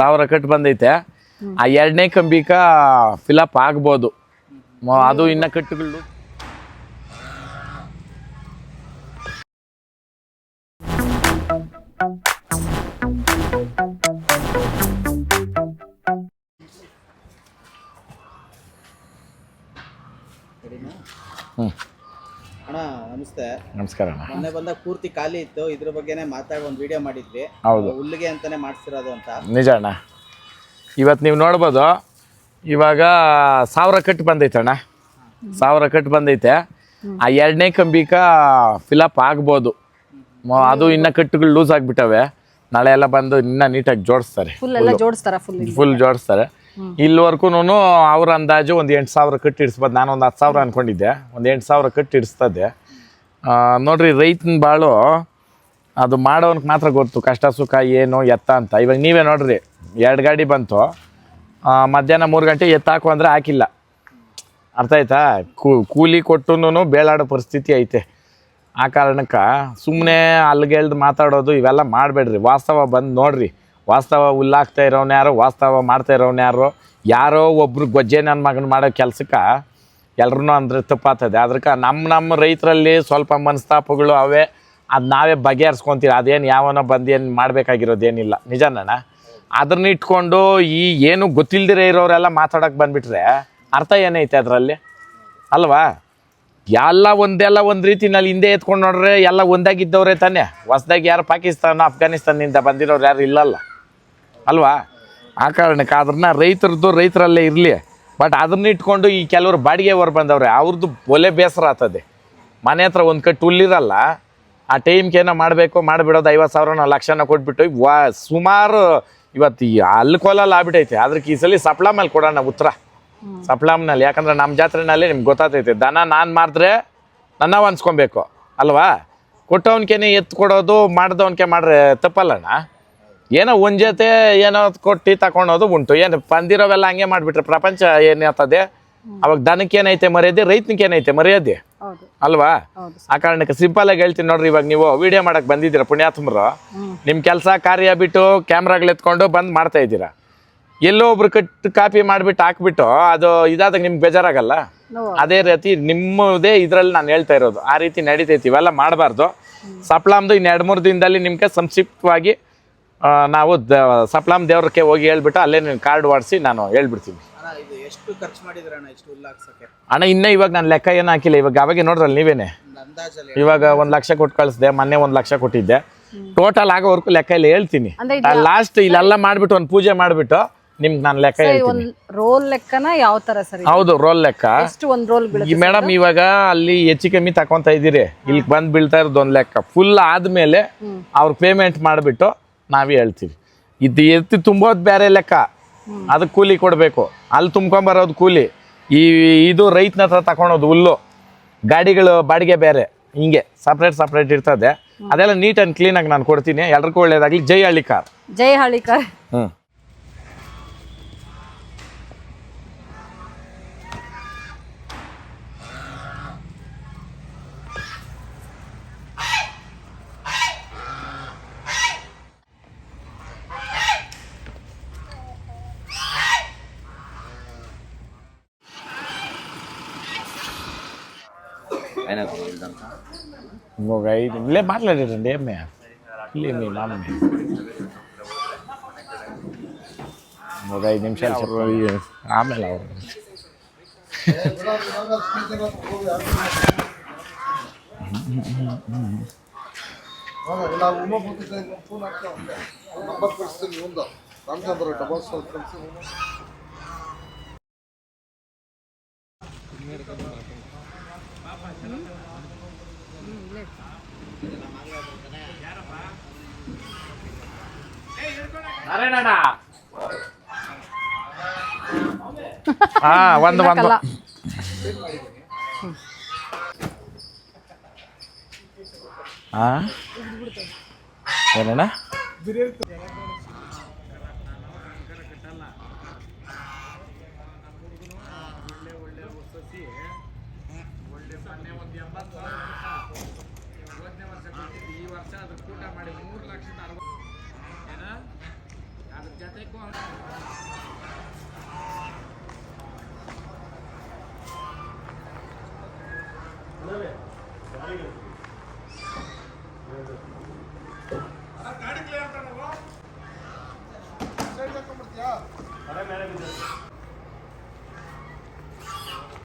1000 cut ಬಂದೈತೆ. ಆ 2ನೇ ಕಂಬಿಕ ಫಿಲಪ್ ಆಗ್ಬೋದು. ಅದು ಇನ್ನ ಕಟ್ಟುಗಳು ಅಣ್ಣ ನಮಸ್ತೆ. ನಮಸ್ಕಾರ ಅಣ್ಣ. ಮೊನ್ನೆ ಬಂದಾಗ ಪೂರ್ತಿ ಖಾಲಿ ಇತ್ತು, ಇದ್ರ ಬಗ್ಗೆನೇ ಮಾತಾಡಿ ಒಂದು ವಿಡಿಯೋ ಮಾಡಿದ್ವಿ. ಹೌದು, ಹುಲ್ಲಿಗೆ ಅಂತಾನೆ ಮಾಡಿಸಿರೋದು ಅಂತ. ನಿಜ ಅಣ್ಣ. ಇವತ್ತು ನೀವು ನೋಡ್ಬೋದು, ಇವಾಗ 1000 ಕಟ್ ಬಂದೈತೆ ಅಣ್ಣ. 1000 ಕಟ್ ಬಂದೈತೆ. ಆ 2ನೇ ಕಂಬಿಕ ಫಿಲಪ್ ಆಗ್ಬೋದು. ಅದು ಇನ್ನ ಕಟ್ಟುಗಳು ಲೂಸ್ ಆಗಿಬಿಟ್ಟವೆ. ನಾಳೆ ಎಲ್ಲ ಬಂದು ಇನ್ನ ನೀಟಾಗಿ ಜೋಡಿಸ್ತಾರೆ, ಫುಲ್ ಜೋಡಿಸ್ತಾರೆ. ಇಲ್ಲಿವರೆಗೂ ಅವ್ರ ಅಂದಾಜು ಒಂದು 8000 ಕಟ್ಟು ಇಡಿಸ್ಬೋದು. ನಾನು ಒಂದು 10,000 ಅಂದ್ಕೊಂಡಿದ್ದೆ. ಒಂದು 8000 ಕಟ್ಟು ಇಡಿಸ್ತದೆ. ನೋಡ್ರಿ, ರೈತನ ಬಾಳು ಅದು ಮಾಡೋನ್ಗೆ ಮಾತ್ರ ಗೊತ್ತು ಕಷ್ಟ ಸುಖ ಏನು ಎತ್ತ ಅಂತ. ಇವಾಗ ನೀವೇ ನೋಡ್ರಿ, 2 ಗಾಡಿ ಬಂತು, ಮಧ್ಯಾಹ್ನ 3 ಗಂಟೆ ಎತ್ತಾಕು ಅಂದರೆ ಹಾಕಿಲ್ಲ. ಅರ್ಥ ಆಯ್ತಾ? ಕೂಲಿ ಕೊಟ್ಟು ಬೇಳಾಡೋ ಪರಿಸ್ಥಿತಿ ಐತೆ. ಆ ಕಾರಣಕ್ಕೆ ಸುಮ್ಮನೆ ಅಲ್ಲಿಗೆಳ್ದು ಮಾತಾಡೋದು ಇವೆಲ್ಲ ಮಾಡಬೇಡ್ರಿ. ವಾಸ್ತವ ಬಂದು ನೋಡ್ರಿ. ವಾಸ್ತವ ಹುಲ್ಲಾಗ್ತಾ ಇರೋನು ಯಾರೋ, ವಾಸ್ತವ ಮಾಡ್ತಾ ಇರೋನು ಯಾರೋ ಒಬ್ರು ಗೊಜ್ಜೆ ನನ್ನ ಮಗನ ಮಾಡೋ ಕೆಲ್ಸಕ್ಕೆ ಎಲ್ರೂ ಅಂದರೆ ತಪ್ಪಾಗ್ತದೆ. ಅದಕ್ಕೆ ನಮ್ಮ ರೈತರಲ್ಲಿ ಸ್ವಲ್ಪ ಮನಸ್ತಾಪಗಳು ಅವೇ. ಅದು ನಾವೇ ಬಗೆಹರಿಸ್ಕೊತೀವಿ. ಅದೇನು ಯಾವನೋ ಬಂದೇನು ಮಾಡಬೇಕಾಗಿರೋದೇನಿಲ್ಲ. ನಿಜನಣ್ಣ. ಅದನ್ನ ಇಟ್ಕೊಂಡು ಏನು ಗೊತ್ತಿಲ್ದಿರೇ ಇರೋರೆಲ್ಲ ಮಾತಾಡೋಕೆ ಬಂದುಬಿಟ್ರೆ ಅರ್ಥ ಏನೈತೆ ಅದರಲ್ಲಿ ಅಲ್ವಾ? ಎಲ್ಲ ಒಂದು ರೀತಿನಲ್ಲಿ ಹಿಂದೆ ಎತ್ಕೊಂಡು ನೋಡ್ರೆ ಎಲ್ಲ ಒಂದಾಗಿದ್ದವ್ರೆ ತಾನೇ. ಹೊಸ್ದಾಗಿ ಯಾರು ಪಾಕಿಸ್ತಾನ ಅಫ್ಘಾನಿಸ್ತಾನದಿಂದ ಬಂದಿರೋರು ಯಾರು ಇಲ್ಲಲ್ಲ ಅಲ್ವಾ? ಆ ಕಾರಣಕ್ಕೆ ಅದನ್ನ ರೈತರಲ್ಲೇ ಇರಲಿ. ಬಟ್ ಅದನ್ನ ಇಟ್ಕೊಂಡು ಈ ಕೆಲವರು ಬಾಡಿಗೆ ಹೊರ ಬಂದವ್ರೆ, ಅವ್ರದ್ದು ಒಲೆ ಬೇಸರ ಆಗ್ತದೆ. ಮನೆ ಹತ್ರ ಒಂದು ಕಟ್ಟು ಹುಲ್ಲಿರಲ್ಲ, ಆ ಟೈಮ್ಗೆ ಏನೋ ಮಾಡಬೇಕು ಮಾಡಿಬಿಡೋದು. 50,000 ಲಕ್ಷನ ಕೊಟ್ಬಿಟ್ಟು ಸುಮಾರು ಇವತ್ತು ಅಲ್ಲಿ ಕೋಲಲ್ಲಿ ಆಗ್ಬಿಟ್ಟೈತೆ. ಅದಕ್ಕೆ ಈ ಸಲ ಸಪ್ಲಾಮಲ್ಲಿ ಕೊಡೋಣ ಉತ್ತರ, ಸಪ್ಲಾಮ್ನಲ್ಲಿ. ಯಾಕಂದ್ರೆ ನಮ್ಮ ಜಾತ್ರೆನಲ್ಲಿ ನಿಮ್ಗೆ ಗೊತ್ತಾಗ್ತೈತೆ, ದನ ನಾನು ಮಾರಿದ್ರೆ ನನ್ನ ಅನ್ಸ್ಕೊಬೇಕು ಅಲ್ವಾ? ಕೊಟ್ಟವನ್ಕೇನೆ ಎತ್ತು ಕೊಡೋದು, ಮಾಡ್ದವನ್ಕೆ ಮಾಡ್ರೆ ತಪ್ಪಲ್ಲಣ್ಣ. ಏನೋ ಒಂದು ಜೊತೆ ಏನೋ ಕೊಟ್ಟು ತಗೊಳೋದು ಉಂಟು. ಏನು ಬಂದಿರೋವೆಲ್ಲ ಹಂಗೆ ಮಾಡಿಬಿಟ್ರೆ ಪ್ರಪಂಚ ಏನಾಗ್ತದೆ? ಅವಾಗ ದನಕ್ಕೇನೈತೆ ಮರ್ಯಾದೆ, ರೈತನಿಗೇನೈತೆ ಮರ್ಯಾದೆ ಅಲ್ವಾ? ಆ ಕಾರಣಕ್ಕೆ ಸಿಂಪಲಾಗಿ ಹೇಳ್ತೀನಿ ನೋಡ್ರಿ. ಇವಾಗ ನೀವು ವಿಡಿಯೋ ಮಾಡಕ್ಕೆ ಬಂದಿದ್ದೀರಾ ಪುಣ್ಯಾತ್ಮರು, ನಿಮ್ಮ ಕೆಲಸ ಕಾರ್ಯ ಬಿಟ್ಟು ಕ್ಯಾಮ್ರಾಗಳು ಎತ್ಕೊಂಡು ಬಂದು ಮಾಡ್ತಾ ಇದ್ದೀರಾ. ಎಲ್ಲೋ ಒಬ್ರು ಕಾಪಿ ಮಾಡಿಬಿಟ್ಟು ಹಾಕ್ಬಿಟ್ಟು ಅದು ಇದಾದಾಗ ನಿಮ್ಗೆ ಬೇಜಾರಾಗಲ್ಲ? ಅದೇ ರೀತಿ ನಿಮ್ಮದೇ ಇದರಲ್ಲಿ ನಾನು ಹೇಳ್ತಾ ಇರೋದು ಆ ರೀತಿ ನಡೀತೈತಿ. ಇವೆಲ್ಲ ಮಾಡಬಾರ್ದು. ಸಪ್ಲಾಮ್ದು ಇನ್ನು 2-3 ದಿನದಲ್ಲಿ ನಿಮಗೆ ಸಂಕ್ಷಿಪ್ತವಾಗಿ ನಾವು ಸಪ್ಲಾಮ್ ದೇವ್ರಕ್ಕೆ ಹೋಗಿ ಹೇಳ್ಬಿಟ್ಟು ಅಲ್ಲೇ ನೀನು ಕಾರ್ಡ್ ಮಾಡಿಸಿ ನಾನು ಹೇಳ್ಬಿಡ್ತೀನಿ. ಎಷ್ಟು ಖರ್ಚು ಮಾಡಿದ್ರಣ್ಣ ಇಷ್ಟು ಹುಲ್ಲು ಹಾಕ್ಸಕ್ಕೆ? ಅಣ್ಣ ಇನ್ನೂ ಇವಾಗ ನಾನು ಲೆಕ್ಕ ಏನು ಹಾಕಿಲ್ಲ. ಇವಾಗ ಅವಾಗೆ ನೋಡ್ರಲ್ಲ ನೀವೇನೆ, ಇವಾಗ 1 ಲಕ್ಷ ಕೊಟ್ಟು ಕಳಿಸ್ದೆ, ಮೊನ್ನೆ 1 ಲಕ್ಷ ಕೊಟ್ಟಿದ್ದೆ. ಟೋಟಲ್ ಆಗೋವರೆಗೂ ಲೆಕ್ಕ ಇಲ್ಲ ಹೇಳ್ತೀನಿ. ಲಾಸ್ಟ್ ಇಲ್ಲೆಲ್ಲ ಮಾಡ್ಬಿಟ್ಟು ಒಂದು ಪೂಜೆ ಮಾಡಿಬಿಟ್ಟು ನಿಮ್ಗೆ ನಾನು ಲೆಕ್ಕ ಹೇಳ್ತೀನಿ. ರೋಲ್ ಲೆಕ್ಕನ ಯಾವ ತರ ಸರ್? ಹೌದು, ರೋಲ್ ಲೆಕ್ಕ. ಮೇಡಮ್ ಇವಾಗ ಅಲ್ಲಿ ಹೆಚ್ಚು ಕಮ್ಮಿ ತಕೊಂತ ಇದ್ದೀರಿ, ಇಲ್ಲಿ ಬಂದು ಬೀಳ್ತಾ ಇರೋದು 1 ಲೆಕ್ಕ. ಫುಲ್ ಆದ್ಮೇಲೆ ಅವ್ರು ಪೇಮೆಂಟ್ ಮಾಡಿಬಿಟ್ಟು ನಾವೇ ಹೇಳ್ತೀವಿ. ಇದು ಎತ್ತಿ ತುಂಬೋದು ಬೇರೆ ಲೆಕ್ಕ, ಅದಕ್ಕೆ ಕೂಲಿ ಕೊಡಬೇಕು. ಅಲ್ಲಿ ತುಂಬ್ಕೊಂಬರೋದು ಕೂಲಿ. ಇದು ರೈತನ ಹತ್ರ ತಗೊಳೋದು ಹುಲ್ಲು, ಗಾಡಿಗಳು ಬಾಡಿಗೆ ಬೇರೆ, ಹಿಂಗೆ ಸಪ್ರೇಟ್ ಇರ್ತದೆ. ಅದೆಲ್ಲ ನೀಟ್ ಆ್ಯಂಡ್ ಕ್ಲೀನಾಗಿ ನಾನು ಕೊಡ್ತೀನಿ. ಎಲ್ರಿಗೂ ಒಳ್ಳೇದಾಗಲಿ. ಜೈ ಹಳ್ಳಿಕಾರ್. ಜೈ ಹಳ್ಳಿಕಾರ್. ఇల్లే మాట్లాడారండి ఏమే ఇల్లే మీ మామని ఒక 5 నిమిషాలు చెప్పాలి ఆమె ಒಂದು ಏನಣ್ಣ ಈ ವರ್ಷ ಅದ್ರ ಕೂಟ ಮಾಡಿ 3,60,000 ಅದ್ರ ಜೊತೆಗೂ ಗಾಡಿ ಕ್ಲಿಯರ್